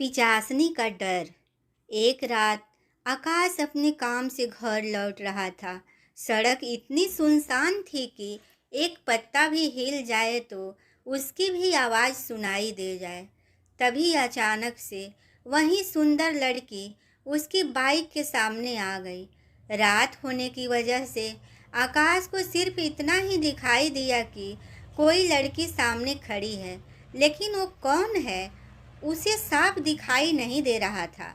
पिचासनी का डर। एक रात आकाश अपने काम से घर लौट रहा था। सड़क इतनी सुनसान थी कि एक पत्ता भी हिल जाए तो उसकी भी आवाज़ सुनाई दे जाए। तभी अचानक से वही सुंदर लड़की उसकी बाइक के सामने आ गई। रात होने की वजह से आकाश को सिर्फ इतना ही दिखाई दिया कि कोई लड़की सामने खड़ी है, लेकिन वो कौन है उसे साफ दिखाई नहीं दे रहा था।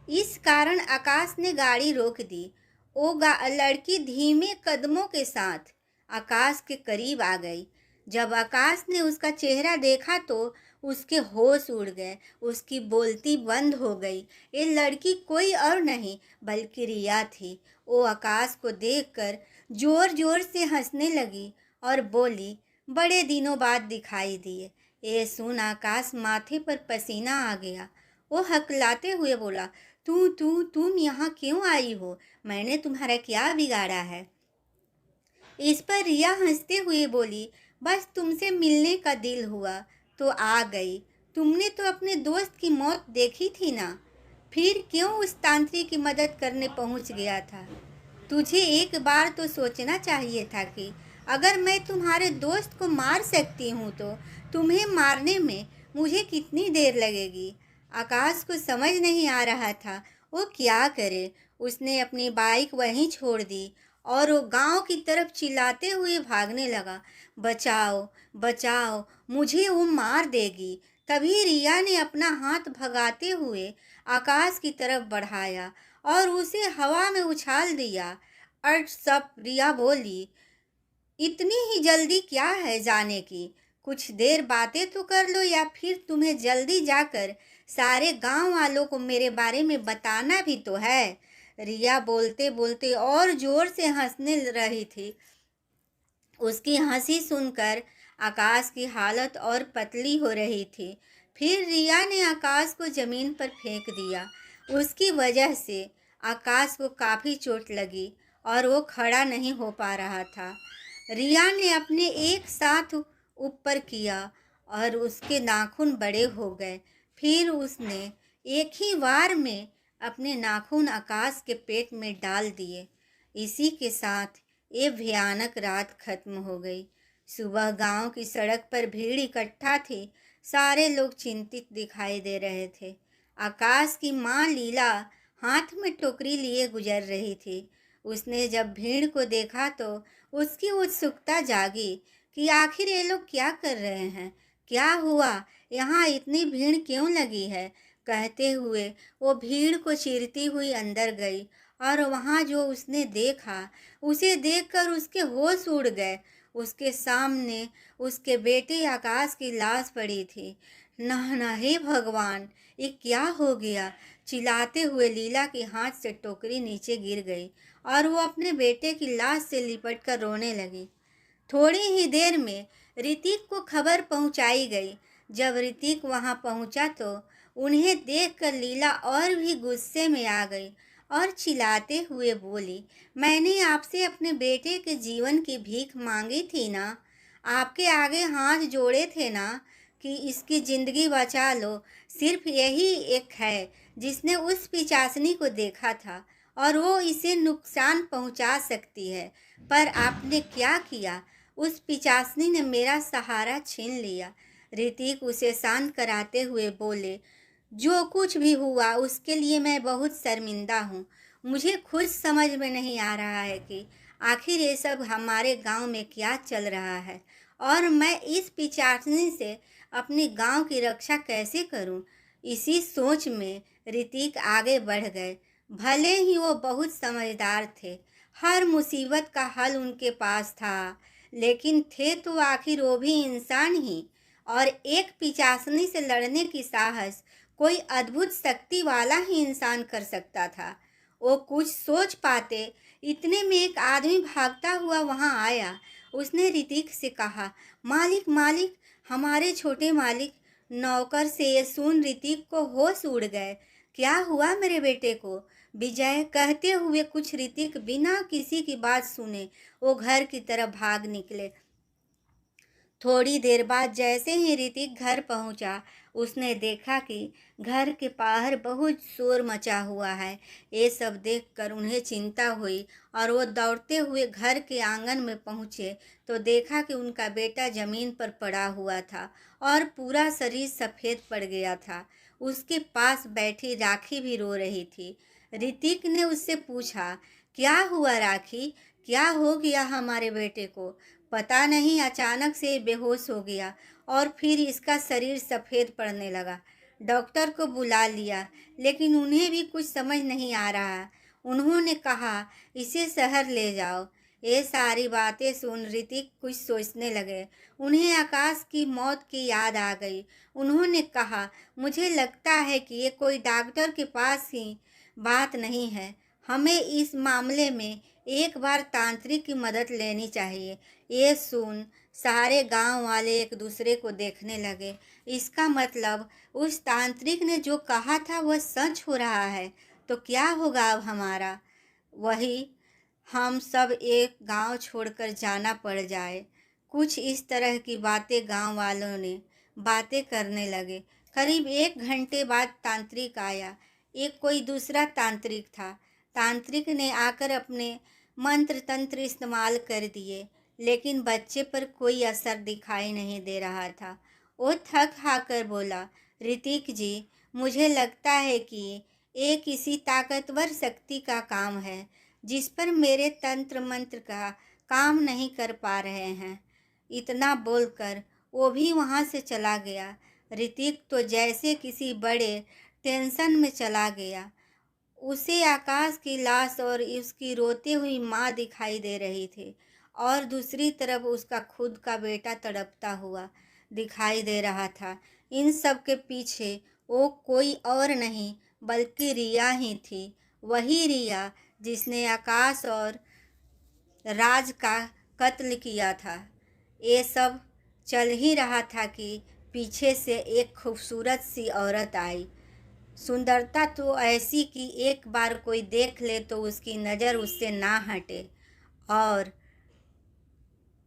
इस कारण आकाश ने गाड़ी रोक दी। लड़की धीमे कदमों के साथ आकाश के करीब आ गई। जब आकाश ने उसका चेहरा देखा तो उसके होश उड़ गए, उसकी बोलती बंद हो गई। ये लड़की कोई और नहीं बल्कि रिया थी। वो आकाश को देखकर जोर जोर से हंसने लगी और बोली, बड़े दिनों बाद दिखाई दिए। ये सुन आकाश माथे पर पसीना आ गया। वो हकलाते हुए बोला, तुम यहाँ क्यों आई हो? मैंने तुम्हारा क्या बिगाड़ा है? इस पर रिया हंसते हुए बोली, बस तुमसे मिलने का दिल हुआ तो आ गई। तुमने तो अपने दोस्त की मौत देखी थी ना, फिर क्यों उस तांत्रिक की मदद करने पहुंच गया था? तुझे एक बार तो सोचना चाहिए था कि अगर मैं तुम्हारे दोस्त को मार सकती हूँ तो तुम्हें मारने में मुझे कितनी देर लगेगी। आकाश को समझ नहीं आ रहा था वो क्या करे। उसने अपनी बाइक वहीं छोड़ दी और वो गांव की तरफ चिल्लाते हुए भागने लगा, बचाओ बचाओ, मुझे वो मार देगी। तभी रिया ने अपना हाथ भगाते हुए आकाश की तरफ बढ़ाया और उसे हवा में उछाल दिया। और सब रिया बोली, इतनी ही जल्दी क्या है जाने की? कुछ देर बातें तो कर लो, या फिर तुम्हें जल्दी जाकर सारे गांव वालों को मेरे बारे में बताना भी तो है। रिया बोलते बोलते और जोर से हंसने रही थी। उसकी हंसी सुनकर आकाश की हालत और पतली हो रही थी। फिर रिया ने आकाश को जमीन पर फेंक दिया। उसकी वजह से आकाश को काफ़ी चोट लगी और वो खड़ा नहीं हो पा रहा था। रिया ने अपने एक साथ ऊपर किया और उसके नाखून बड़े हो गए। फिर उसने एक ही वार में अपने नाखून आकाश के पेट में डाल दिए। इसी के साथ ये भयानक रात खत्म हो गई। सुबह गांव की सड़क पर भीड़ इकट्ठा थी। सारे लोग चिंतित दिखाई दे रहे थे। आकाश की माँ लीला हाथ में टोकरी लिए गुजर रही थी। उसने जब भीड़ को देखा तो उसकी उत्सुकता जागी कि आखिर ये लोग क्या कर रहे हैं, क्या हुआ, यहाँ इतनी भीड़ क्यों लगी है। कहते हुए वो भीड़ को चीरती हुई अंदर गई और वहाँ जो उसने देखा, उसे देखकर उसके होश उड़ गए। उसके सामने उसके बेटे आकाश की लाश पड़ी थी। ना हे भगवान, ये क्या हो गया? चिल्लाते हुए लीला के हाथ से टोकरी नीचे गिर गई और वो अपने बेटे की लाश से लिपट कर रोने लगी। थोड़ी ही देर में ऋतिक को खबर पहुंचाई गई। जब ऋतिक वहां पहुंचा तो उन्हें देखकर लीला और भी गुस्से में आ गई और चिल्लाते हुए बोली, मैंने आपसे अपने बेटे के जीवन की भीख मांगी थी ना, आपके आगे हाथ जोड़े थे ना कि इसकी ज़िंदगी बचा लो। सिर्फ यही एक है जिसने उस पिचासनी को देखा था और वो इसे नुकसान पहुंचा सकती है, पर आपने क्या किया? उस पिचासनी ने मेरा सहारा छीन लिया। ऋतिक उसे शांत कराते हुए बोले, जो कुछ भी हुआ उसके लिए मैं बहुत शर्मिंदा हूँ। मुझे खुद समझ में नहीं आ रहा है कि आखिर ये सब हमारे गांव में क्या चल रहा है और मैं इस पिचासनी से अपने गांव की रक्षा कैसे करूं। इसी सोच में ऋतिक आगे बढ़ गए। भले ही वो बहुत समझदार थे, हर मुसीबत का हल उनके पास था, लेकिन थे तो आखिर वो भी इंसान ही। और एक पिचासनी से लड़ने की साहस कोई अद्भुत शक्ति वाला ही इंसान कर सकता था। वो कुछ सोच पाते, इतने में एक आदमी भागता हुआ वहां आया। उसने ऋतिक से कहा, मालिक मालिक, हमारे छोटे मालिक। नौकर से ये सुन ऋतिक को होश उड़ गए। क्या हुआ मेरे बेटे को? विजय कहते हुए कुछ ऋतिक बिना किसी की बात सुने वो घर की तरफ भाग निकले। थोड़ी देर बाद जैसे ही ऋतिक घर पहुंचा, उसने देखा कि घर के बाहर बहुत शोर मचा हुआ है। ये सब देखकर उन्हें चिंता हुई और वो दौड़ते हुए घर के आंगन में पहुंचे तो देखा कि उनका बेटा जमीन पर पड़ा हुआ था और पूरा शरीर सफ़ेद पड़ गया था। उसके पास बैठी राखी भी रो रही थी। ऋतिक ने उससे पूछा, क्या हुआ राखी? क्या हो गया हमारे बेटे को? पता नहीं अचानक से बेहोश हो गया और फिर इसका शरीर सफ़ेद पड़ने लगा। डॉक्टर को बुला लिया लेकिन उन्हें भी कुछ समझ नहीं आ रहा। उन्होंने कहा इसे शहर ले जाओ। ये सारी बातें सुन ऋतिक कुछ सोचने लगे। उन्हें आकाश की मौत की याद आ गई। उन्होंने कहा मुझे लगता है कि ये कोई डॉक्टर के पास ही बात नहीं है। हमें इस मामले में एक बार तांत्रिक की मदद लेनी चाहिए। ये सुन सारे गांव वाले एक दूसरे को देखने लगे। इसका मतलब उस तांत्रिक ने जो कहा था वह सच हो रहा है। तो क्या होगा अब हमारा? वही हम सब एक गांव छोड़कर जाना पड़ जाए। कुछ इस तरह की बातें गांव वालों ने बातें करने लगे। करीब 1 घंटे बाद तांत्रिक आया। एक कोई दूसरा तांत्रिक था। तांत्रिक ने आकर अपने मंत्र तंत्र इस्तेमाल कर दिए लेकिन बच्चे पर कोई असर दिखाई नहीं दे रहा था। वो थक हाकर बोला, ऋतिक जी, मुझे लगता है कि ये किसी ताकतवर शक्ति का काम है जिस पर मेरे तंत्र मंत्र का काम नहीं कर पा रहे हैं। इतना बोलकर वो भी वहाँ से चला गया। ऋतिक तो जैसे किसी बड़े टेंशन में चला गया। उसे आकाश की लाश और उसकी रोती हुई माँ दिखाई दे रही थी और दूसरी तरफ उसका खुद का बेटा तड़पता हुआ दिखाई दे रहा था। इन सब के पीछे वो कोई और नहीं बल्कि रिया ही थी। वही रिया जिसने आकाश और राज का कत्ल किया था। ये सब चल ही रहा था कि पीछे से एक खूबसूरत सी औरत आई। सुंदरता तो ऐसी कि एक बार कोई देख ले तो उसकी नज़र उससे ना हटे। और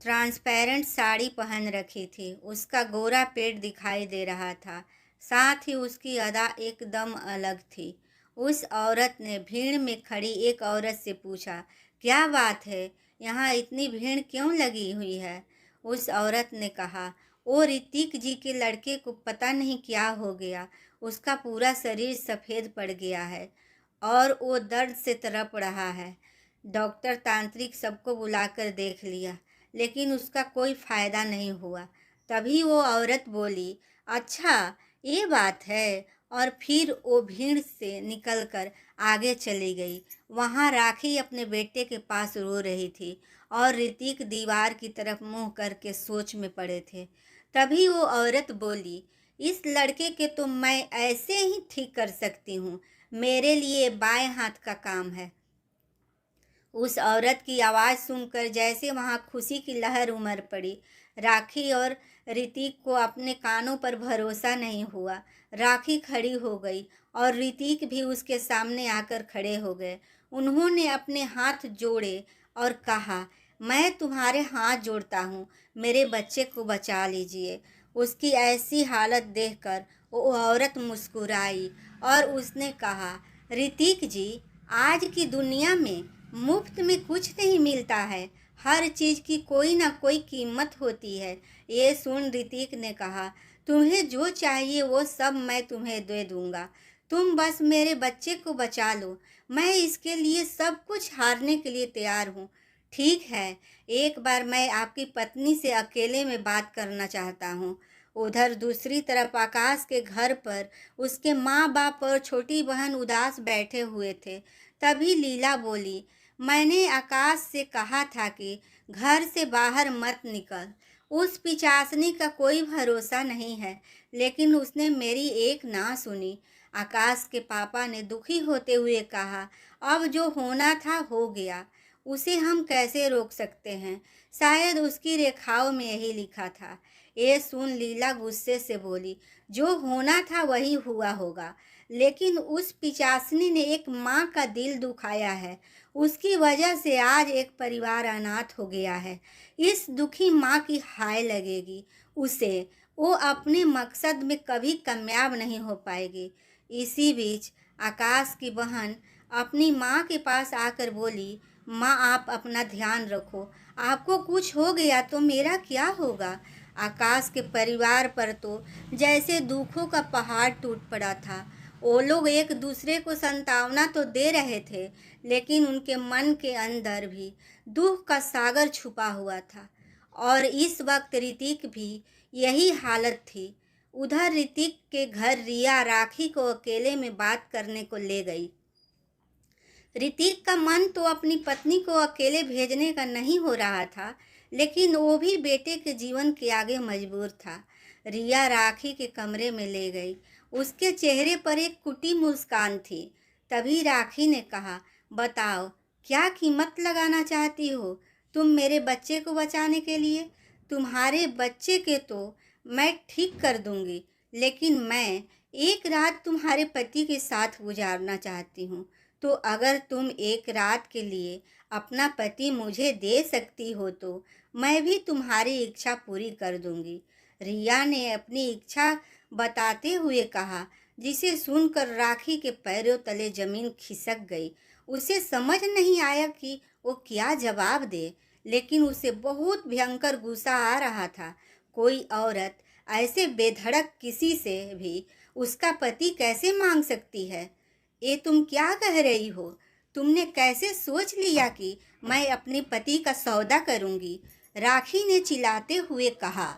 ट्रांसपेरेंट साड़ी पहन रखी थी। उसका गोरा पेट दिखाई दे रहा था। साथ ही उसकी अदा एकदम अलग थी। उस औरत ने भीड़ में खड़ी एक औरत से पूछा, क्या बात है, यहाँ इतनी भीड़ क्यों लगी हुई है? उस औरत ने कहा, ओ ऋतिक जी के लड़के को पता नहीं क्या हो गया। उसका पूरा शरीर सफ़ेद पड़ गया है और वो दर्द से तड़प रहा है। डॉक्टर तांत्रिक सबको बुलाकर देख लिया लेकिन उसका कोई फ़ायदा नहीं हुआ। तभी वो औरत बोली, अच्छा ये बात है। और फिर वो भीड़ से निकलकर आगे चली गई। वहाँ राखी अपने बेटे के पास रो रही थी और ऋतिक दीवार की तरफ मुंह करके सोच में पड़े थे। तभी वो औरत बोली, इस लड़के के तो मैं ऐसे ही ठीक कर सकती हूँ। मेरे लिए बाएं हाथ का काम है। उस औरत की आवाज़ सुनकर जैसे वहाँ खुशी की लहर उमड़ पड़ी। राखी और ऋतिक को अपने कानों पर भरोसा नहीं हुआ। राखी खड़ी हो गई और ऋतिक भी उसके सामने आकर खड़े हो गए। उन्होंने अपने हाथ जोड़े और कहा, मैं तुम्हारे हाथ जोड़ता हूँ, मेरे बच्चे को बचा लीजिए। उसकी ऐसी हालत देखकर वो औरत मुस्कुराई और उसने कहा, ऋतिक जी, आज की दुनिया में मुफ्त में कुछ नहीं मिलता है। हर चीज़ की कोई ना कोई कीमत होती है। ये सुन ऋतिक ने कहा, तुम्हें जो चाहिए वो सब मैं तुम्हें दे दूंगा। तुम बस मेरे बच्चे को बचा लो। मैं इसके लिए सब कुछ हारने के लिए तैयार हूँ। ठीक है, एक बार मैं आपकी पत्नी से अकेले में बात करना चाहता हूँ। उधर दूसरी तरफ आकाश के घर पर उसके माँ बाप और छोटी बहन उदास बैठे हुए थे। तभी लीला बोली, मैंने आकाश से कहा था कि घर से बाहर मत निकल। उस पिचासनी का कोई भरोसा नहीं है, लेकिन उसने मेरी एक ना सुनी। आकाश के पापा ने दुखी होते हुए कहा, अब जो होना था हो गया, उसे हम कैसे रोक सकते हैं? शायद उसकी रेखाओं में यही लिखा था। ये सुन लीला गुस्से से बोली, जो होना था वही हुआ होगा। लेकिन उस पिशाचिनी ने एक माँ का दिल दुखाया है। उसकी वजह से आज एक परिवार अनाथ हो गया है। इस दुखी माँ की हाय लगेगी उसे। वो अपने मकसद में कभी कामयाब नहीं हो पाएगी। इसी बीच आकाश की बहन अपनी माँ के पास आकर बोली, माँ आप अपना ध्यान रखो, आपको कुछ हो गया तो मेरा क्या होगा। आकाश के परिवार पर तो जैसे दुखों का पहाड़ टूट पड़ा था। वो लोग एक दूसरे को सांत्वना तो दे रहे थे, लेकिन उनके मन के अंदर भी दुख का सागर छुपा हुआ था। और इस वक्त ऋतिक भी यही हालत थी। उधर ऋतिक के घर रिया राखी को अकेले में बात करने को ले गई। ऋतिक का मन तो अपनी पत्नी को अकेले भेजने का नहीं हो रहा था, लेकिन वो भी बेटे के जीवन के आगे मजबूर था। रिया राखी के कमरे में ले गई। उसके चेहरे पर एक कुटी मुस्कान थी। तभी राखी ने कहा, बताओ क्या कीमत लगाना चाहती हो तुम मेरे बच्चे को बचाने के लिए। तुम्हारे बच्चे के तो मैं ठीक कर दूंगी, लेकिन मैं एक रात तुम्हारे पति के साथ गुजारना चाहती हूँ। तो अगर तुम एक रात के लिए अपना पति मुझे दे सकती हो तो मैं भी तुम्हारी इच्छा पूरी कर दूंगी। रिया ने अपनी इच्छा बताते हुए कहा, जिसे सुनकर राखी के पैरों तले जमीन खिसक गई। उसे समझ नहीं आया कि वो क्या जवाब दे, लेकिन उसे बहुत भयंकर गुस्सा आ रहा था। कोई औरत ऐसे बेधड़क किसी से भी उसका पति कैसे मांग सकती है। ये तुम क्या कह रही हो। तुमने कैसे सोच लिया कि मैं अपने पति का सौदा करूंगी। राखी ने चिल्लाते हुए कहा।